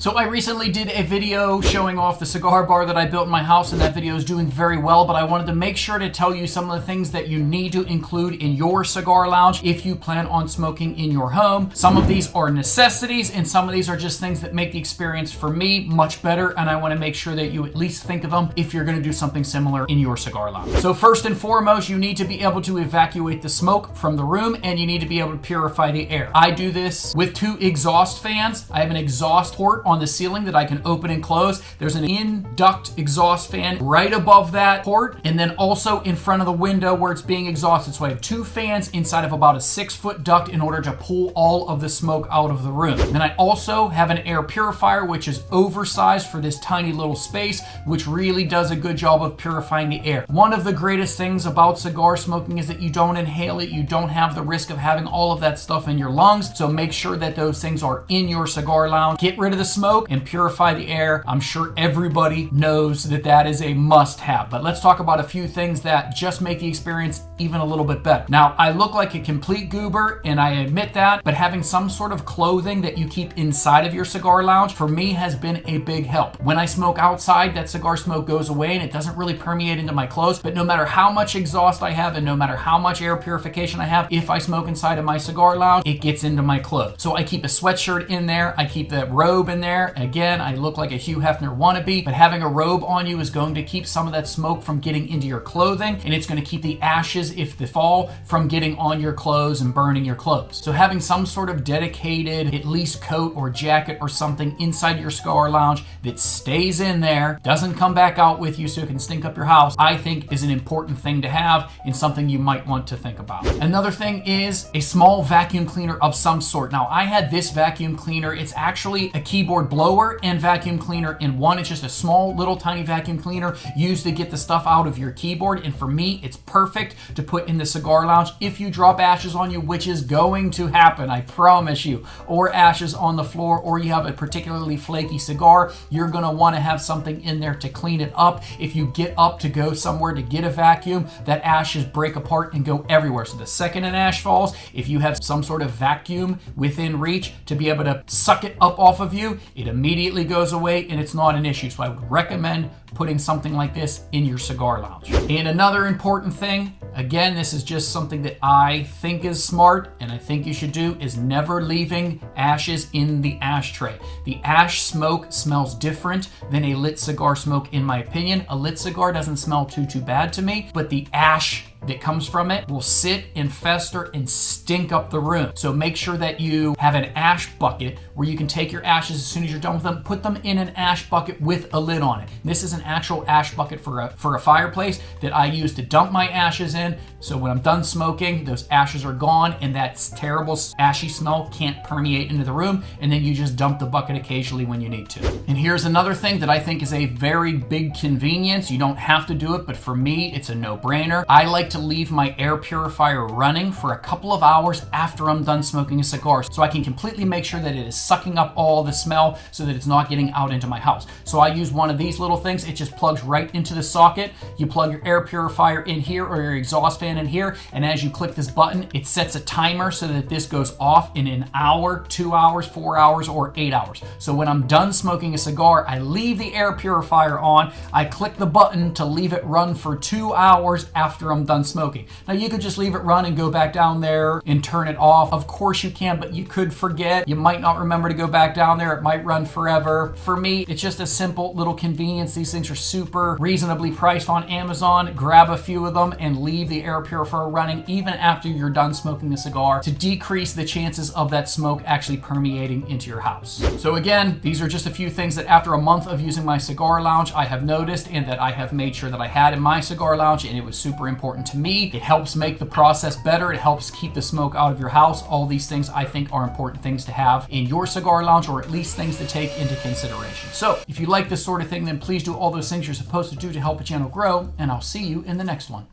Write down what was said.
So I recently did a video showing off the cigar bar that I built in my house, and that video is doing very well, but I wanted to make sure to tell you some of the things that you need to include in your cigar lounge if you plan on smoking in your home. Some of these are necessities, and some of these are just things that make the experience for me much better, and I want to make sure that you at least think of them if you're going to do something similar in your cigar lounge. So first and foremost, you need to be able to evacuate the smoke from the room, and you need to be able to purify the air. I do this with 2 exhaust fans. I have an exhaust port on the ceiling that I can open and close. There's an in-duct exhaust fan right above that port, and then also in front of the window where it's being exhausted. So I have 2 fans inside of about a 6-foot duct in order to pull all of the smoke out of the room. Then I also have an air purifier, which is oversized for this tiny little space, which really does a good job of purifying the air. One of the greatest things about cigar smoking is that you don't inhale it. You don't have the risk of having all of that stuff in your lungs. So make sure that those things are in your cigar lounge. Get rid of the smoke and purify the air. I'm sure everybody knows that that is a must-have. But let's talk about a few things that just make the experience even a little bit better. Now, I look like a complete goober, and I admit that, but having some sort of clothing that you keep inside of your cigar lounge, for me, has been a big help. When I smoke outside, that cigar smoke goes away, and it doesn't really permeate into my clothes, but no matter how much exhaust I have, and no matter how much air purification I have, if I smoke inside of my cigar lounge, it gets into my clothes. So I keep a sweatshirt in there, I keep the robe in there. Again, I look like a Hugh Hefner wannabe, but having a robe on you is going to keep some of that smoke from getting into your clothing, and it's going to keep the ashes, if they fall, from getting on your clothes and burning your clothes. So having some sort of dedicated, at least coat or jacket or something inside your cigar lounge that stays in there, doesn't come back out with you so it can stink up your house, I think is an important thing to have and something you might want to think about. Another thing is a small vacuum cleaner of some sort. Now, I had this vacuum cleaner. It's actually a keyboard blower and vacuum cleaner in one. It's just a small little tiny vacuum cleaner used to get the stuff out of your keyboard, and for me, it's perfect to put in the cigar lounge if you drop ashes on you, which is going to happen, I promise you, or ashes on the floor, or you have a particularly flaky cigar. You're going to want to have something in there to clean it up. If you get up to go somewhere to get a vacuum, that ashes break apart and go everywhere. So the second an ash falls, if you have some sort of vacuum within reach to be able to suck it up off of you, it immediately goes away and it's not an issue. So I would recommend putting something like this in your cigar lounge. And another important thing, again, this is just something that I think is smart and I think you should do, is never leaving ashes in the ashtray. The ash smoke smells different than a lit cigar smoke, in my opinion. A lit cigar doesn't smell too bad to me, but the ash that comes from it will sit and fester and stink up the room. So make sure that you have an ash bucket where you can take your ashes as soon as you're done with them, put them in an ash bucket with a lid on it. This is an actual ash bucket for a fireplace that I use to dump my ashes in. So when I'm done smoking, those ashes are gone and that terrible ashy smell can't permeate into the room, and then you just dump the bucket occasionally when you need to. And here's another thing that I think is a very big convenience. You don't have to do it, but for me, it's a no-brainer. I like to leave my air purifier running for a couple of hours after I'm done smoking a cigar, so I can completely make sure that it is sucking up all the smell so that it's not getting out into my house. So I use one of these little things. It just plugs right into the socket. You plug your air purifier in here or your exhaust fan in here, and as you click this button, it sets a timer so that this goes off in an hour, 2 hours, 4 hours, or 8 hours. So when I'm done smoking a cigar, I leave the air purifier on. I click the button to leave it run for 2 hours after I'm done smoking. Now, you could just leave it run and go back down there and turn it off. Of course you can, but you could forget. You might not remember to go back down there. It might run forever. For me, it's just a simple little convenience. These things are super reasonably priced on Amazon. Grab a few of them and leave the air purifier running even after you're done smoking the cigar to decrease the chances of that smoke actually permeating into your house. So again, these are just a few things that after a month of using my cigar lounge, I have noticed and that I have made sure that I had in my cigar lounge, and it was super important to me. It helps make the process better. It helps keep the smoke out of your house. All these things I think are important things to have in your cigar lounge, or at least things to take into consideration. So if you like this sort of thing, then please do all those things you're supposed to do to help a channel grow, and I'll see you in the next one.